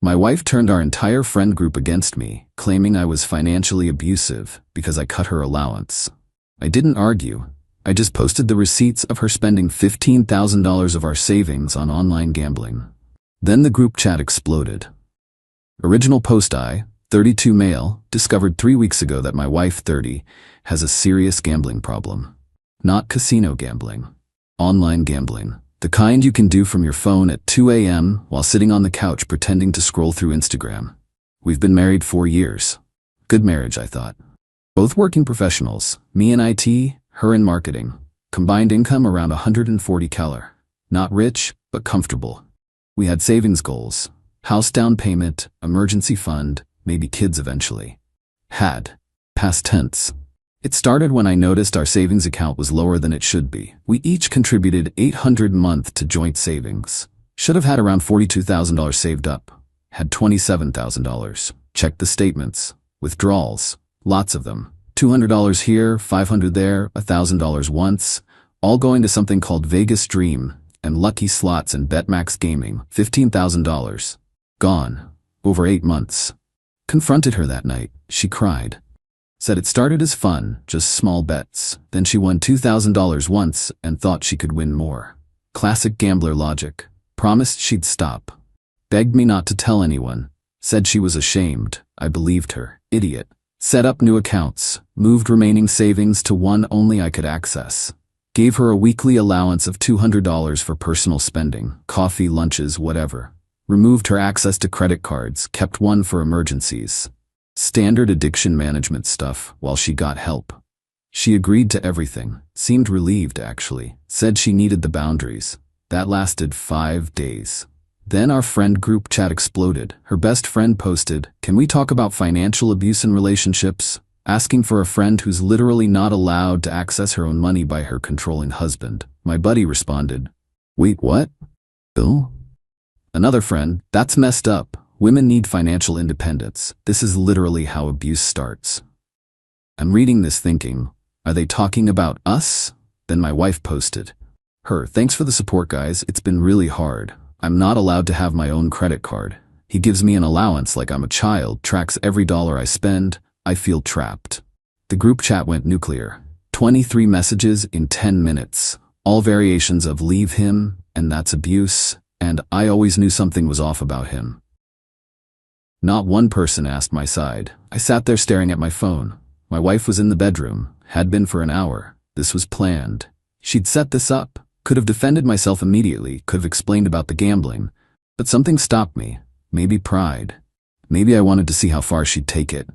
My wife turned our entire friend group against me, claiming I was financially abusive because I cut her allowance. I didn't argue. I just posted the receipts of her spending $15,000 of our savings on online gambling. Then the group chat exploded. Original post: I, 32 male, discovered 3 weeks ago that my wife, 30, has a serious gambling problem. Not casino gambling. Online gambling. The kind you can do from your phone at 2 a.m. while sitting on the couch pretending to scroll through Instagram. We've been married 4 years. Good marriage, I thought. Both working professionals, me in IT, her in marketing. Combined income around 140 K. Not rich, but comfortable. We had savings goals. House down payment, emergency fund, maybe kids eventually. Had. Past tense. It started when I noticed our savings account was lower than it should be. We each contributed $800 a month to joint savings. Should have had around $42,000 saved up. Had $27,000. Checked the statements. Withdrawals. Lots of them. $200 here, $500 there, $1,000 once. All going to something called Vegas Dream and Lucky Slots and BetMax Gaming. $15,000. Gone. Over 8 months. Confronted her that night. She cried. Said it started as fun, just small bets. Then she won $2,000 once and thought she could win more. Classic gambler logic. Promised she'd stop. Begged me not to tell anyone. Said she was ashamed. I believed her. Idiot. Set up new accounts. Moved remaining savings to one only I could access. Gave her a weekly allowance of $200 for personal spending. Coffee, lunches, whatever. Removed her access to credit cards. Kept one for emergencies. Standard addiction management stuff while she got help. She agreed to everything. Seemed relieved, actually. Said she needed the boundaries. That lasted 5 days. Then our friend group chat exploded. Her best friend posted, "Can we talk about financial abuse in relationships?" Asking for a friend who's literally not allowed to access her own money by her controlling husband. My buddy responded, "Wait, what? Bill?" Another friend, "That's messed up. Women need financial independence. This is literally how abuse starts." I'm reading this thinking, are they talking about us? Then my wife posted, "Thanks for the support, guys. It's been really hard. I'm not allowed to have my own credit card. He gives me an allowance like I'm a child, tracks every dollar I spend. I feel trapped." The group chat went nuclear. 23 messages in 10 minutes. All variations of "leave him," and "that's abuse," and "I always knew something was off about him." Not one person asked my side. I sat there staring at my phone. My wife was in the bedroom, had been for an hour. This was planned. She'd set this up. Could have defended myself immediately, could have explained about the gambling. But something stopped me. Maybe pride. Maybe I wanted to see how far she'd take it.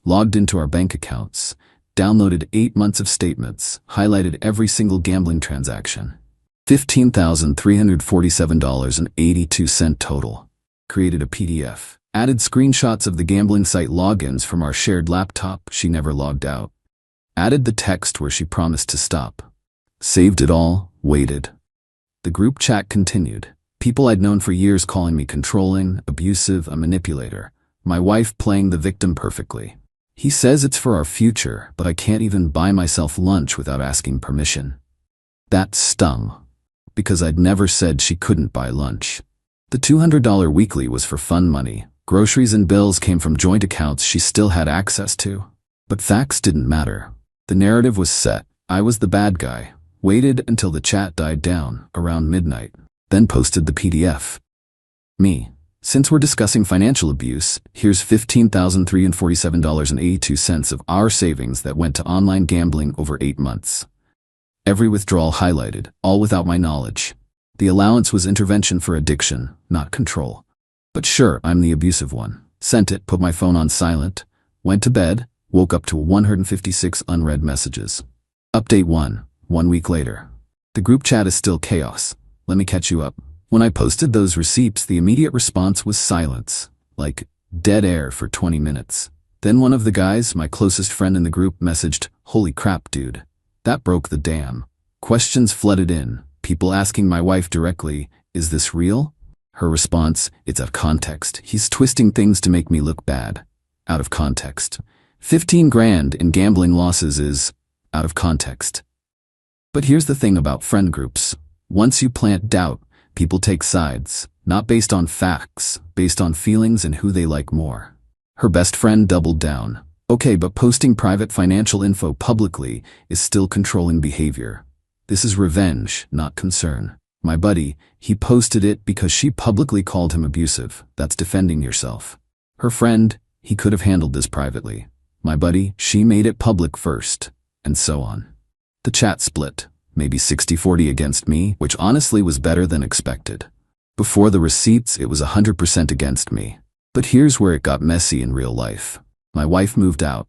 Logged into our bank accounts. Downloaded 8 months of statements. Highlighted every single gambling transaction. $15,347.82 total. Created a PDF. Added screenshots of the gambling site logins from our shared laptop. She never logged out. Added the text where she promised to stop. Saved it all, waited. The group chat continued. People I'd known for years calling me controlling, abusive, a manipulator. My wife playing the victim perfectly. He says it's for our future, but I can't even buy myself lunch without asking permission. That stung. Because I'd never said she couldn't buy lunch. The $200 weekly was for fun money. Groceries and bills came from joint accounts she still had access to. But facts didn't matter. The narrative was set. I was the bad guy. Waited until the chat died down, around midnight. Then posted the PDF. Me. Since we're discussing financial abuse, here's $15,347.82 of our savings that went to online gambling over 8 months. Every withdrawal highlighted, all without my knowledge. The allowance was intervention for addiction, not control. But sure, I'm the abusive one. Sent it, put my phone on silent, went to bed, woke up to 156 unread messages. Update 1, 1 week later. The group chat is still chaos. Let me catch you up. When I posted those receipts, the immediate response was silence, like dead air for 20 minutes. Then one of the guys, my closest friend in the group, messaged, "Holy crap, dude." That broke the dam. Questions flooded in, people asking my wife directly, "Is this real?" Her response, "It's out of context. He's twisting things to make me look bad." Out of context. 15 grand in gambling losses is out of context. But here's the thing about friend groups. Once you plant doubt, people take sides. Not based on facts, based on feelings and who they like more. Her best friend doubled down. Okay, but posting private financial info publicly is still controlling behavior. This is revenge, not concern. My buddy, he posted it because she publicly called him abusive. That's defending yourself. Her friend, he could have handled this privately. My buddy, she made it public first, and so on. The chat split, maybe 60-40 against me, which honestly was better than expected. Before the receipts, it was 100% against me. But here's where it got messy in real life. My wife moved out,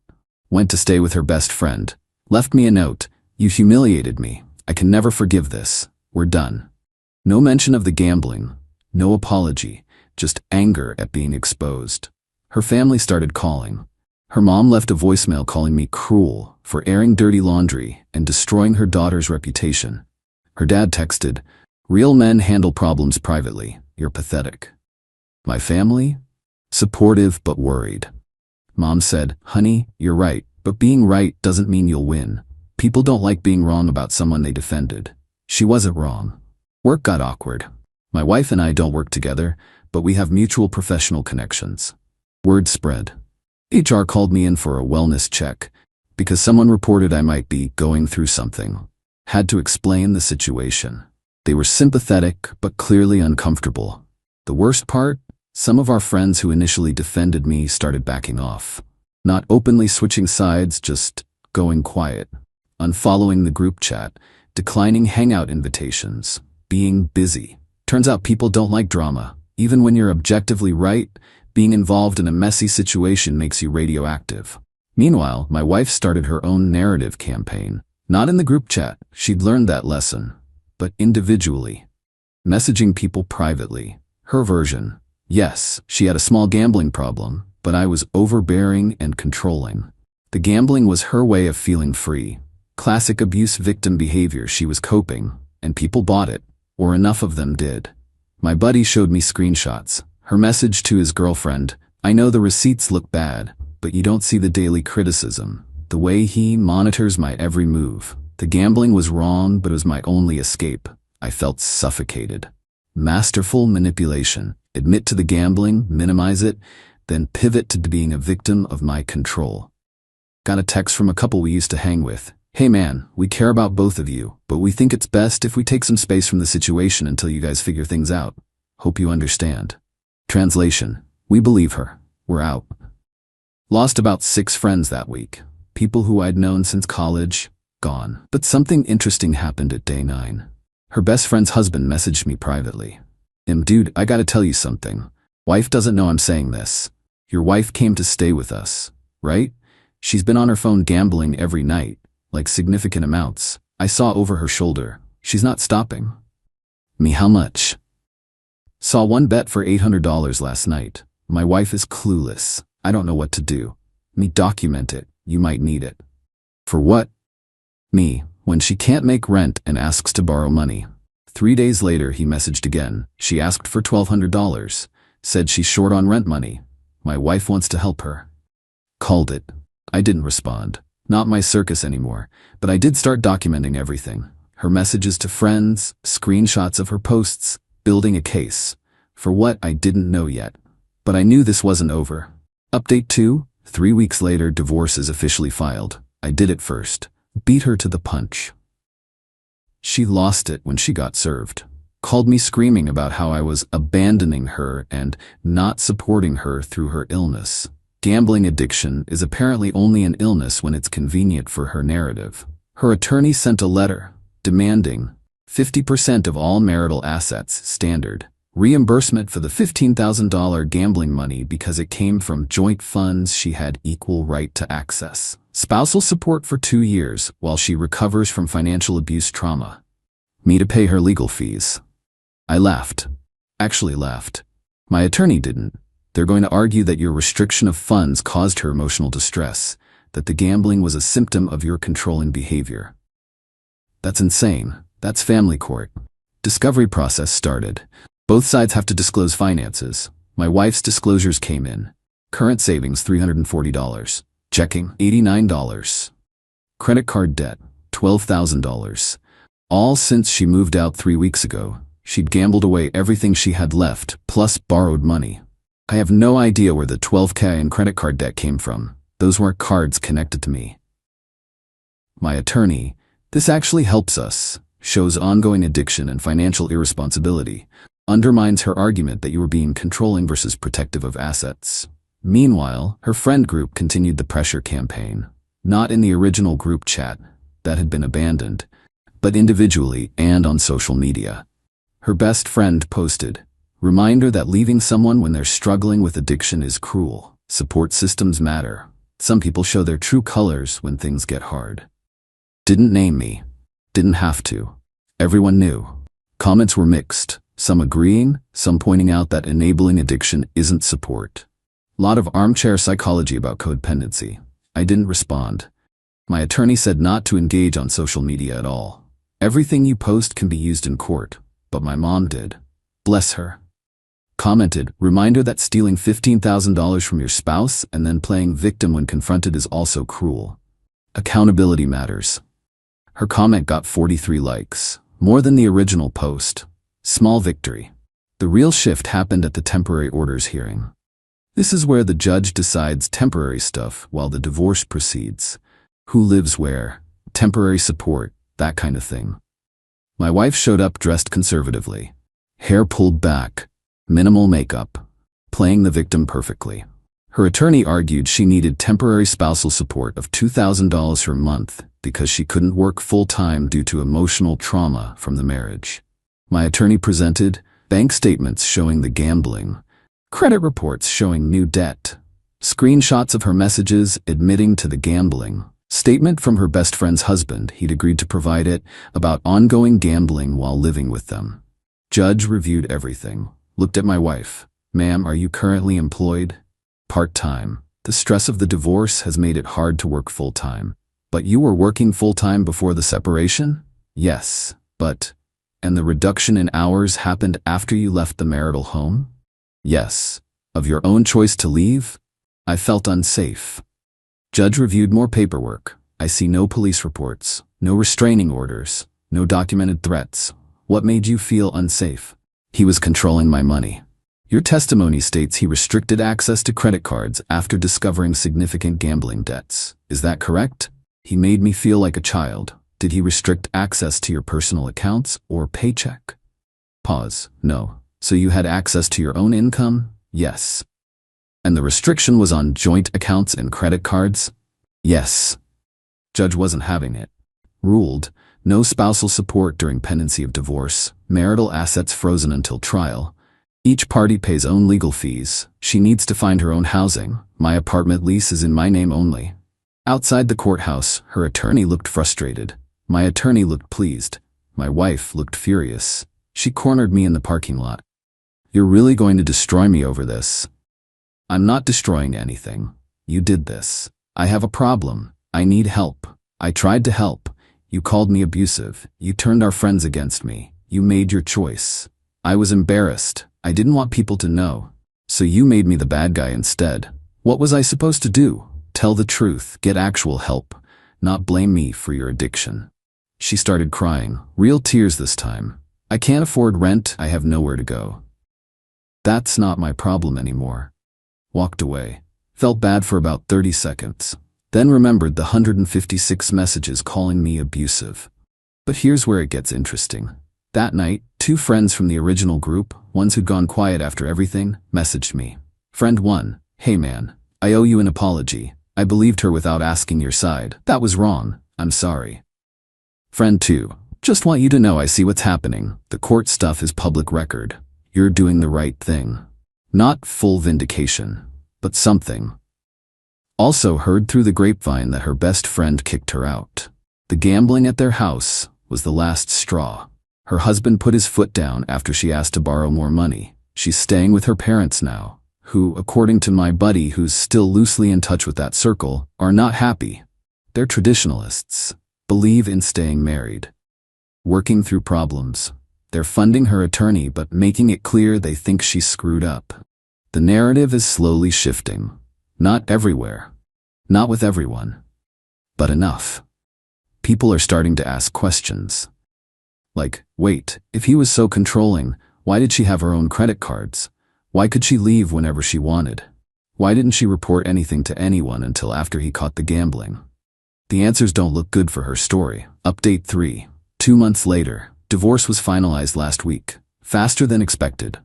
went to stay with her best friend, left me a note. You humiliated me. I can never forgive this. We're done. No mention of the gambling, no apology, just anger at being exposed. Her family started calling. Her mom left a voicemail calling me cruel for airing dirty laundry and destroying her daughter's reputation. Her dad texted, "Real men handle problems privately. You're pathetic." My family? Supportive but worried. Mom said, "Honey, you're right, but being right doesn't mean you'll win. People don't like being wrong about someone they defended." She wasn't wrong. Work got awkward. My wife and I don't work together, but we have mutual professional connections. Word spread. HR called me in for a wellness check because someone reported I might be going through something. Had to explain the situation. They were sympathetic but clearly uncomfortable. The worst part? Some of our friends who initially defended me started backing off. Not openly switching sides, just going quiet. Unfollowing the group chat, declining hangout invitations, being busy. Turns out people don't like drama. Even when you're objectively right, being involved in a messy situation makes you radioactive. Meanwhile, my wife started her own narrative campaign. Not in the group chat, she'd learned that lesson, but individually. Messaging people privately. Her version. Yes, she had a small gambling problem, but I was overbearing and controlling. The gambling was her way of feeling free. Classic abuse victim behavior. She was coping, and people bought it, or enough of them did. My buddy showed me screenshots. Her message to his girlfriend, "I know the receipts look bad, but you don't see the daily criticism. The way he monitors my every move. The gambling was wrong, but it was my only escape. I felt suffocated." Masterful manipulation. Admit to the gambling, minimize it, then pivot to being a victim of my control. Got a text from a couple we used to hang with. "Hey man, we care about both of you, but we think it's best if we take some space from the situation until you guys figure things out. Hope you understand." Translation: we believe her. We're out. Lost about 6 friends that week. People who I'd known since college, gone. But something interesting happened at day 9. Her best friend's husband messaged me privately. "Dude, I gotta tell you something. Wife doesn't know I'm saying this. Your wife came to stay with us, right? She's been on her phone gambling every night, like significant amounts. I saw over her shoulder. She's not stopping." Me, how much? Saw one bet for $800 last night. My wife is clueless. I don't know what to do. Me, document it. You might need it. For what? Me, when she can't make rent and asks to borrow money. 3 days later, he messaged again. She asked for $1,200. Said she's short on rent money. My wife wants to help her. Called it. I didn't respond. Not my circus anymore, but I did start documenting everything. Her messages to friends, screenshots of her posts, building a case. For what, I didn't know yet. But I knew this wasn't over. Update 2, 3 weeks later, divorce is officially filed. I did it first. Beat her to the punch. She lost it when she got served. Called me screaming about how I was abandoning her and not supporting her through her illness. Gambling addiction is apparently only an illness when it's convenient for her narrative. Her attorney sent a letter demanding 50% of all marital assets, standard, reimbursement for the $15,000 gambling money because it came from joint funds she had equal right to access. Spousal support for 2 years while she recovers from financial abuse trauma. Me to pay her legal fees. I laughed. Actually laughed. My attorney didn't. They're going to argue that your restriction of funds caused her emotional distress, that the gambling was a symptom of your controlling behavior. That's insane. That's family court. Discovery process started. Both sides have to disclose finances. My wife's disclosures came in. Current savings $340. Checking $89. Credit card debt $12,000. All since she moved out 3 weeks ago. She'd gambled away everything she had left, plus borrowed money. I have no idea where the $12K in credit card debt came from. Those weren't cards connected to me. My attorney, this actually helps us, shows ongoing addiction and financial irresponsibility, undermines her argument that you were being controlling versus protective of assets. Meanwhile, her friend group continued the pressure campaign, not in the original group chat that had been abandoned, but individually and on social media. Her best friend posted, "Reminder that leaving someone when they're struggling with addiction is cruel. Support systems matter. Some people show their true colors when things get hard." Didn't name me. Didn't have to. Everyone knew. Comments were mixed, some agreeing, some pointing out that enabling addiction isn't support. Lot of armchair psychology about codependency. I didn't respond. My attorney said not to engage on social media at all. Everything you post can be used in court, but my mom did. Bless her. Commented, "Reminder that stealing $15,000 from your spouse and then playing victim when confronted is also cruel. Accountability matters." Her comment got 43 likes, more than the original post. Small victory. The real shift happened at the temporary orders hearing. This is where the judge decides temporary stuff while the divorce proceeds. Who lives where, temporary support, that kind of thing. My wife showed up dressed conservatively. Hair pulled back, minimal makeup, playing the victim perfectly. Her attorney argued she needed temporary spousal support of $2,000 per month because she couldn't work full-time due to emotional trauma from the marriage. My attorney presented bank statements showing the gambling, credit reports showing new debt, screenshots of her messages admitting to the gambling, statement from her best friend's husband, he'd agreed to provide it, about ongoing gambling while living with them. Judge reviewed everything, looked at my wife. "Ma'am, are you currently employed?" "Part-time. The stress of the divorce has made it hard to work full-time." "But you were working full-time before the separation?" "Yes, but..." "And the reduction in hours happened after you left the marital home?" "Yes." "Of your own choice to leave?" "I felt unsafe." Judge reviewed more paperwork. "I see no police reports, no restraining orders, no documented threats. What made you feel unsafe?" "He was controlling my money." "Your testimony states he restricted access to credit cards after discovering significant gambling debts. Is that correct?" "He made me feel like a child." "Did he restrict access to your personal accounts or paycheck?" Pause. "No." "So you had access to your own income?" "Yes." "And the restriction was on joint accounts and credit cards?" "Yes." Judge wasn't having it. Ruled, no spousal support during pendency of divorce, marital assets frozen until trial. Each party pays own legal fees. She needs to find her own housing. My apartment lease is in my name only. Outside the courthouse, her attorney looked frustrated. My attorney looked pleased. My wife looked furious. She cornered me in the parking lot. "You're really going to destroy me over this?" "I'm not destroying anything. You did this. I have a problem. I need help. I tried to help. You called me abusive. You turned our friends against me. You made your choice. I was embarrassed. I didn't want people to know. So you made me the bad guy instead. What was I supposed to do? Tell the truth, get actual help, not blame me for your addiction." She started crying, real tears this time. "I can't afford rent. I have nowhere to go. That's not my problem anymore." Walked away. Felt bad for about 30 seconds. Then remembered the 156 messages calling me abusive. But here's where it gets interesting. That night, 2 friends from the original group, ones who'd gone quiet after everything, messaged me. Friend 1, "Hey man, I owe you an apology. I believed her without asking your side. That was wrong. I'm sorry." Friend 2, "Just want you to know I see what's happening. The court stuff is public record. You're doing the right thing." Not full vindication, but something. Also heard through the grapevine that her best friend kicked her out. The gambling at their house was the last straw. Her husband put his foot down after she asked to borrow more money. She's staying with her parents now, who, according to my buddy who's still loosely in touch with that circle, are not happy. They're traditionalists, believe in staying married. Working through problems. They're funding her attorney but making it clear they think she's screwed up. The narrative is slowly shifting. Not everywhere. Not with everyone. But enough. People are starting to ask questions. Like, wait, if he was so controlling, why did she have her own credit cards? Why could she leave whenever she wanted? Why didn't she report anything to anyone until after he caught the gambling? The answers don't look good for her story. Update 3. 2 months later, divorce was finalized last week, faster than expected.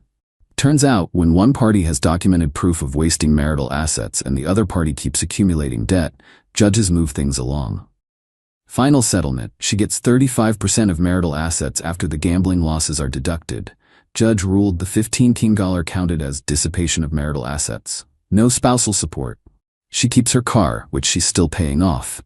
Turns out, when one party has documented proof of wasting marital assets and the other party keeps accumulating debt, judges move things along. Final settlement, she gets 35% of marital assets after the gambling losses are deducted. Judge ruled the $15,000 counted as dissipation of marital assets. No spousal support. She keeps her car, which she's still paying off.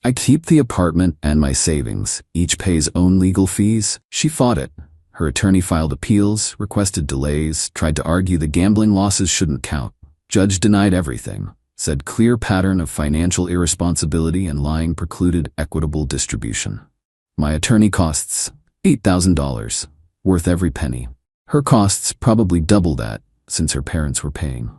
I keep the apartment and my savings. Each pays own legal fees. She fought it. Her attorney filed appeals, requested delays, tried to argue the gambling losses shouldn't count. Judge denied everything. Said clear pattern of financial irresponsibility and lying precluded equitable distribution. My attorney costs $8,000, worth every penny. Her costs probably double that, since her parents were paying.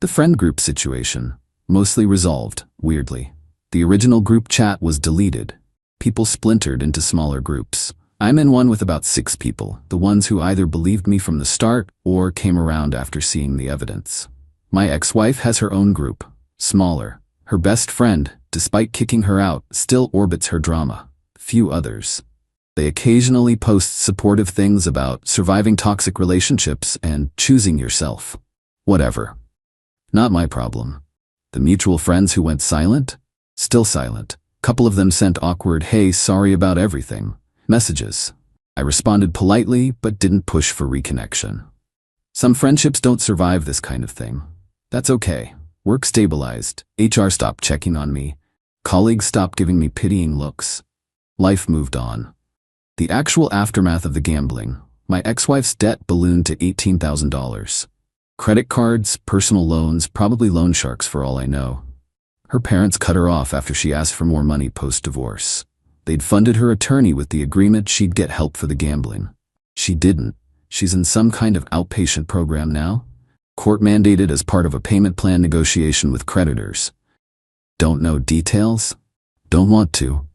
The friend group situation, mostly resolved, weirdly. The original group chat was deleted. People splintered into smaller groups. I'm in one with about 6 people, the ones who either believed me from the start or came around after seeing the evidence. My ex-wife has her own group, smaller. Her best friend, despite kicking her out, still orbits her drama. Few others. They occasionally post supportive things about surviving toxic relationships and choosing yourself. Whatever. Not my problem. The mutual friends who went silent? Still silent. Couple of them sent awkward, "Hey, sorry about everything" messages. I responded politely, but didn't push for reconnection. Some friendships don't survive this kind of thing. That's okay. Work stabilized. HR stopped checking on me. Colleagues stopped giving me pitying looks. Life moved on. The actual aftermath of the gambling. My ex-wife's debt ballooned to $18,000. Credit cards, personal loans, probably loan sharks for all I know. Her parents cut her off after she asked for more money post-divorce. They'd funded her attorney with the agreement she'd get help for the gambling. She didn't. She's in some kind of outpatient program now. Court mandated as part of a payment plan negotiation with creditors. Don't know details? Don't want to.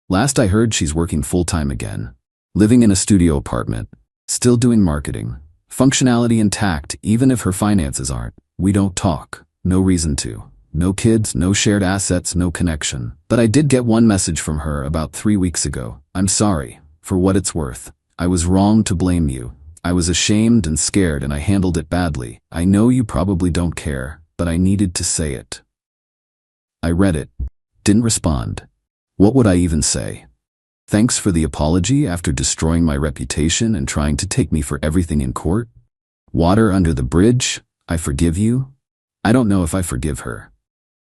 Last I heard, she's working full-time again. Living in a studio apartment. Still doing marketing. Functionality intact, even if her finances aren't. We don't talk. No reason to. No kids, no shared assets, no connection. But I did get one message from her about 3 weeks ago. "I'm sorry. For what it's worth. I was wrong to blame you. I was ashamed and scared and I handled it badly. I know you probably don't care, but I needed to say it." I read it. Didn't respond. What would I even say? Thanks for the apology after destroying my reputation and trying to take me for everything in court? Water under the bridge? I forgive you? I don't know if I forgive her.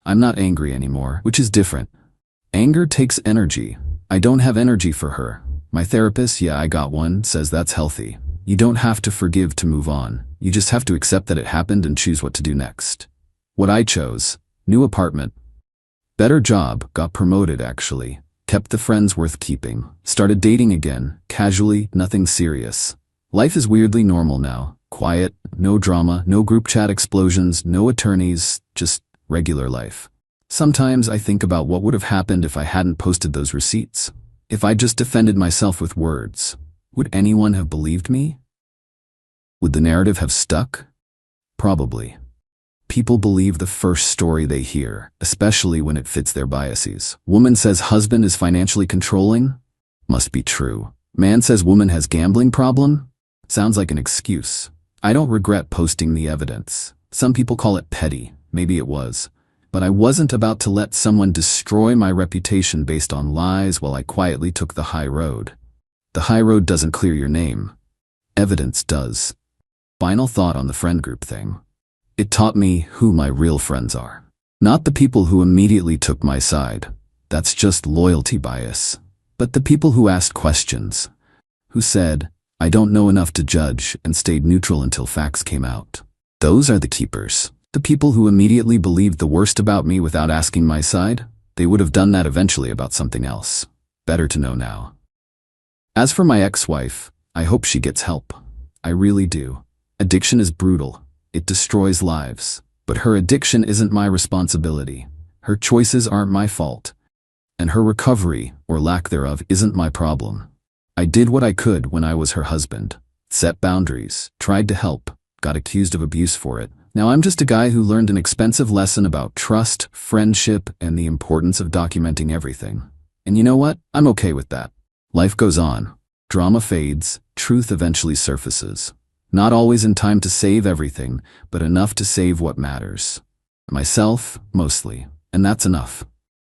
I'm not angry anymore, which is different. Anger takes energy. I don't have energy for her. My therapist, yeah, I got one, says that's healthy. You don't have to forgive to move on. You just have to accept that it happened and choose what to do next. What I chose: new apartment. Better job, got promoted actually. Kept the friends worth keeping. Started dating again, casually, nothing serious. Life is weirdly normal now. Quiet, no drama, no group chat explosions, no attorneys, just regular life. Sometimes I think about what would have happened if I hadn't posted those receipts. If I just defended myself with words. Would anyone have believed me? Would the narrative have stuck? Probably. People believe the first story they hear, especially when it fits their biases. Woman says husband is financially controlling? Must be true. Man says woman has gambling problem? Sounds like an excuse. I don't regret posting the evidence. Some people call it petty. Maybe it was. But I wasn't about to let someone destroy my reputation based on lies while I quietly took the high road. The high road doesn't clear your name. Evidence does. Final thought on the friend group thing. It taught me who my real friends are. Not the people who immediately took my side. That's just loyalty bias. But the people who asked questions. Who said, "I don't know enough to judge," and stayed neutral until facts came out. Those are the keepers. The people who immediately believed the worst about me without asking my side, they would have done that eventually about something else. Better to know now. As for my ex-wife, I hope she gets help. I really do. Addiction is brutal. It destroys lives. But her addiction isn't my responsibility. Her choices aren't my fault. And her recovery, or lack thereof, isn't my problem. I did what I could when I was her husband. Set boundaries, tried to help, got accused of abuse for it. Now I'm just a guy who learned an expensive lesson about trust, friendship, and the importance of documenting everything. And you know what? I'm okay with that. Life goes on. Drama fades, truth eventually surfaces. Not always in time to save everything, but enough to save what matters. Myself, mostly. And that's enough.